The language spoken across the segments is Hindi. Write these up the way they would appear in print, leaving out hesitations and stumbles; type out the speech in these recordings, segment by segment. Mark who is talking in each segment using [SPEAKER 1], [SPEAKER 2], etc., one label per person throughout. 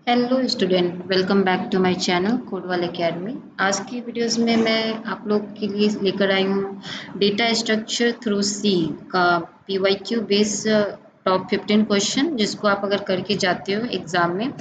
[SPEAKER 1] Hello student, welcome back to my channel Kodwal academy. आज की वीडियोस में मैं आप लोग के लिए लेकर आई हूँ डेटा स्ट्रक्चर थ्रू सी का पीवाईक्यू बेस टॉप 15 क्वेश्चन, जिसको आप अगर करके जाते हो एग्ज़ाम में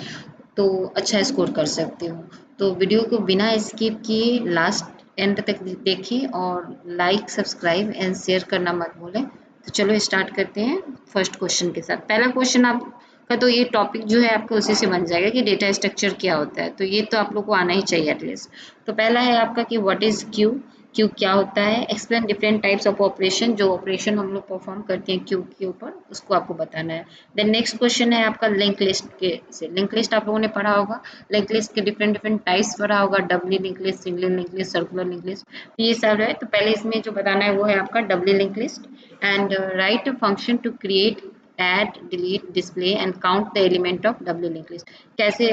[SPEAKER 1] तो अच्छा स्कोर कर सकते हो। तो वीडियो को बिना स्किप किए लास्ट एंड तक देखें और लाइक, सब्सक्राइब एंड शेयर करना मत भूलें। तो चलो स्टार्ट करते हैं फर्स्ट क्वेश्चन के साथ। पहला क्वेश्चन आप का तो ये टॉपिक जो है आपका उसी से बन जाएगा कि डेटा स्ट्रक्चर क्या होता है, तो ये तो आप लोग को आना ही चाहिए एटलीस्ट। तो पहला है आपका कि व्हाट इज क्यू। क्यू क्या होता है, explain different types of operation, जो ऑपरेशन हम लोग परफॉर्म करते हैं क्यू के ऊपर, उसको आपको बताना है। देन नेक्स्ट क्वेश्चन है आपका लिंक लिस्ट के से। लिंक लिस्ट आप लोगों ने पढ़ा होगा, लिंक लिस्ट के डिफरेंट डिफरेंट टाइप्स पढ़ा होगा, doubly link list, single link list, circular link list, ये सब है। तो पहले इसमें जो बताना है वो है आपका doubly link list. And write function to create, add, delete, display and count the element of W link list. कैसे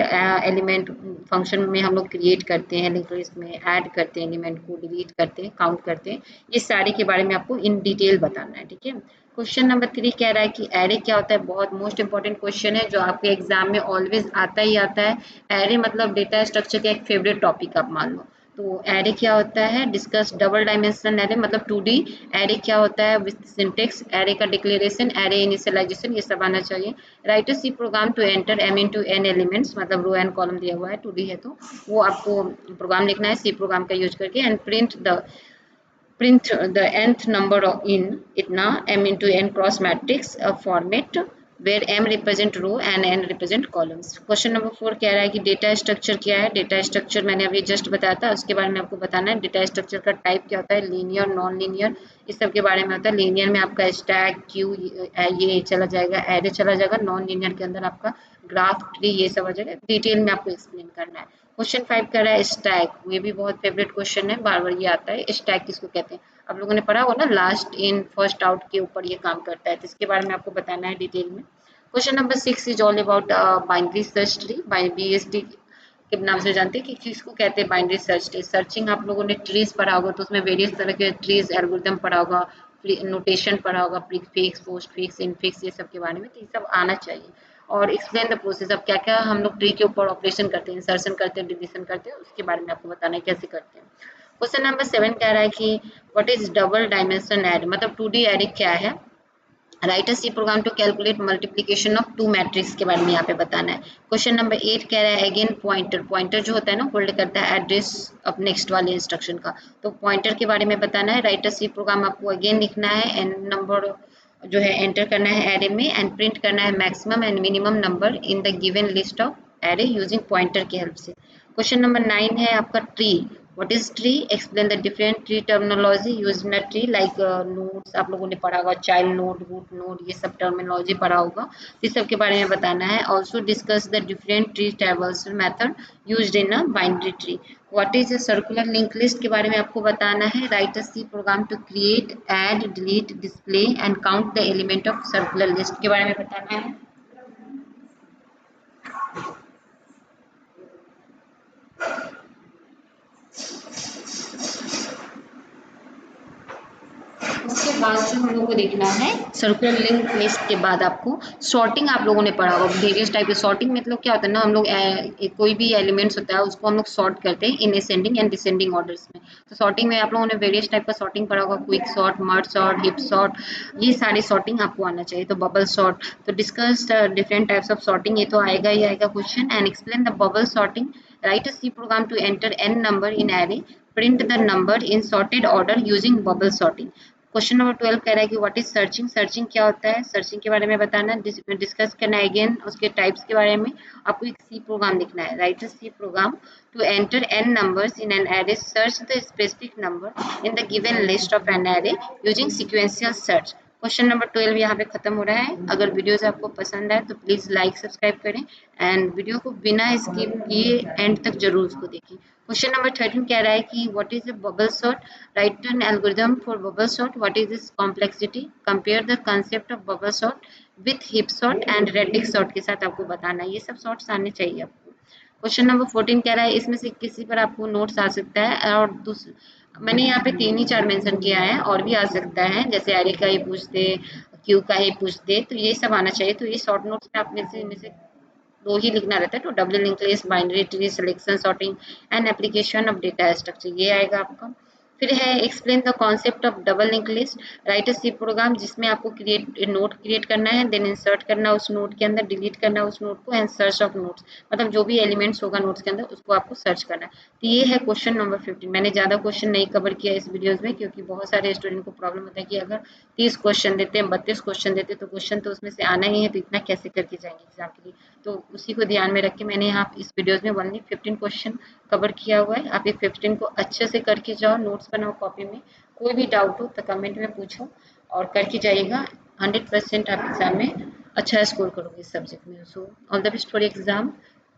[SPEAKER 1] एलिमेंट फंक्शन में हम लोग क्रिएट करते हैं, लिंक लिस्ट में ऐड करते हैं, एलिमेंट को डिलीट करते हैं, काउंट करते हैं, ये सारे के बारे में आपको इन डिटेल बताना है। ठीक है। क्वेश्चन नंबर 3 कह रहा है कि एरे क्या होता है। बहुत मोस्ट इंपॉर्टेंट क्वेश्चन है जो आपके एग्जाम में ऑलवेज आता ही आता है। एरे मतलब डेटा स्ट्रक्चर का एक फेवरेट टॉपिक आप मान लो। तो एरे क्या होता है, डिस्कस डबल डायमेंशनल एरे मतलब 2D। एरे क्या होता है विथ सिंटेक्स, एरे का डिक्लेरेशन, एरे इनिशियलाइजेशन, ये सब आना चाहिए। Write a C program to enter M into N elements, मतलब रो एंड कॉलम दिया हुआ है, 2D है तो वो आपको प्रोग्राम लिखना है सी प्रोग्राम का यूज करके। And print the nth number in itna m into n cross matrix format where m represent row and n represent columns। Question number 4 कह रहा है कि डेटा स्ट्रक्चर क्या है। डेटा स्ट्रक्चर मैंने अभी जस्ट बताया था, उसके बारे में आपको बताना है। डेटा स्ट्रक्चर का टाइप क्या होता है, लीनियर, नॉन लीनियर, इस सब के बारे में होता है। लीनियर में आपका स्टैक, क्यू, ये चला जाएगा, एरे चला जाएगा। नॉन लीनियर के अंदर आपका ग्राफ, ट्री, ये सब आ जाएगा। डिटेल में आपको एक्सप्लेन करना है। क्वेश्चन 5 कर रहा है स्टैक, ये भी बहुत फेवरेट क्वेश्चन है, बार बार ये आता है। स्टैक किसको कहते हैं, आप लोगों ने पढ़ा हो ना, लास्ट इन फर्स्ट आउट के ऊपर ये काम करता है, तो इसके बारे में आपको बताना है डिटेल में। Question number 6 is all about binary search tree, by BST के नाम से जानते हैं कि किसको कहते हैं बाइनरी सर्च ट्री। सर्चिंग आप लोगों ने ट्रीज पढ़ा होगा, तो उसमें वेरियस तरह के ट्रीज एल्गोरिथम पढ़ा होगा, नोटेशन पढ़ा होगा, प्रीफिक्स, पोस्टफिक्स, इनफिक्स, ये सब के बारे में, तो ये सब आना चाहिए। और एक्सप्लेन द प्रोसेस, अब क्या क्या हम लोग ट्री के ऊपर ऑपरेशन करते हैं, इंसर्शन करते हैं, डिलीशन करते हैं, उसके बारे में आपको बताना है कैसे करते हैं। क्वेश्चन नंबर 7 कह रहा है कि what is double dimension array, मतलब 2D एरे क्या है। Write a C program to calculate multiplication of two matrix के बारे में यहाँ पे बताना है। क्वेश्चन नंबर 8 कह रहा है अगेन पॉइंटर, पॉइंटर जो होता है ना होल्ड करता है एड्रेस अब नेक्स्ट वाले इंस्ट्रक्शन का, तो पॉइंटर के बारे में बताना है। राइट अ सी प्रोग्राम आपको अगेन लिखना है, एन नंबर जो है एंटर करना है एरे में, एंड प्रिंट करना है maximum and minimum number in the given list of array using pointer की हेल्प से। क्वेश्चन नंबर 9 है आपका tree. What is tree? Explain the different tree terminology used in a tree like nodes, आप लोगों ने पढ़ा होगा, चाइल्ड नोड, रूट नोड, ये सब टर्मिनोलॉजी पढ़ा होगा, इस सब के बारे में बताना है। Also discuss the different tree traversal method used in a binary tree. What is a circular link list के बारे में आपको बताना है। Write a C program to create, add, delete, display and count the element of circular list के बारे में बताना है। उसके बाद जो हम लोग को देखना है सर्कुलर लिंक लिस्ट के बाद आपको सॉर्टिंग, आप लोगों ने पढ़ा होगा वेरियस टाइप की सॉर्टिंग, मतलब क्या होता है ना, हम लोग कोई भी एलिमेंट्स होता है उसको हम लोग सॉर्ट करते हैं in ascending and descending orders में। तो सॉर्टिंग में आप लोगों ने वेरियस टाइप का सॉर्टिंग पढ़ा होगा, quick sort, merge sort, heap sort, ये सारी सॉर्टिंग आपको आना चाहिए। तो बबल सॉर्ट, तो discuss different types of sorting, ये तो आएगा ही आएगा question. And explain the bubble sorting. Write a C program to enter n number in array, print the number in sorted order using bubble sorting. Question number 12 कह रहा है कि व्हाट इज सर्चिंग, सर्चिंग क्या होता है, सर्चिंग के बारे में बताना है। डिस्कस करना है अगेन उसके टाइप्स के बारे में। आपको एक सी प्रोग्राम लिखना है। Write a C program to enter n numbers in an array, search the specific number in the given list of an array using sequential search. Question number 12 यहाँ पे खत्म हो रहा है। अगर वीडियोस आपको पसंद आए तो प्लीज लाइक, सब्सक्राइब करें, एंड वीडियो को बिना स्किप किए एंड तक जरूर उसको देखें। क्वेश्चन नंबर 13 कह रहा है कि what is a bubble sort, right an algorithm for bubble sort, what is it's complexity, compare the concept of bubble sort with hip sort and radix sort के साथ आपको बताना है। ये सब सॉर्ट्स आने चाहिए आपको। क्वेश्चन नंबर 14 कह रहा है इसमें से किसी पर आपको नोट्स आ सकता है, और मैंने यहाँ पे 3 ही 4 मेंशन किया है, और भी आ सकता है, जैसे एरे का ही पूछ दे, क्यू का ही पूछ दे, तो ये सब आना चाहिए। तो ये शॉर्ट नोट्स में आप में से दो ही लिखना रहता है, तो double link list, binary tree, selection, sorting and application of data structure, ये आएगा आपका। फिर है explain the concept of double link list, write a C program जिसमें आपको नोट क्रिएट करना है, देन इंसर्ट करना उस नोट के अंदर, डिलीट करना उस नोट को, एंड सर्च ऑफ नोट्स, मतलब जो भी एलिमेंट्स होगा नोट्स के अंदर उसको आपको सर्च करना है। तो ये है क्वेश्चन नंबर 15। मैंने ज़्यादा क्वेश्चन नहीं कवर किया इस वीडियोज़ में, क्योंकि बहुत सारे स्टूडेंट को प्रॉब्लम होता है कि अगर 30 क्वेश्चन देते हैं, 32 क्वेश्चन देते हैं, तो क्वेश्चन तो उसमें से आना ही है, तो इतना कैसे करके जाएंगे एग्जाम के लिए। तो उसी को ध्यान में रख के मैंने यहाँ इस वीडियोज़ में ओनली 15 क्वेश्चन कवर किया हुआ है। आप ये 15 को अच्छे से करके जाओ, नोट्स बनाओ कॉपी में, कोई भी डाउट हो तो कमेंट में पूछो और करके जाइएगा। 100% आप एग्जाम में अच्छा स्कोर करोगे इस सब्जेक्ट में। So all the best for exam.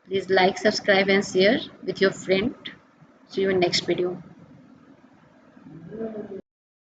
[SPEAKER 1] Please like, subscribe and share with your friend. See you in next video.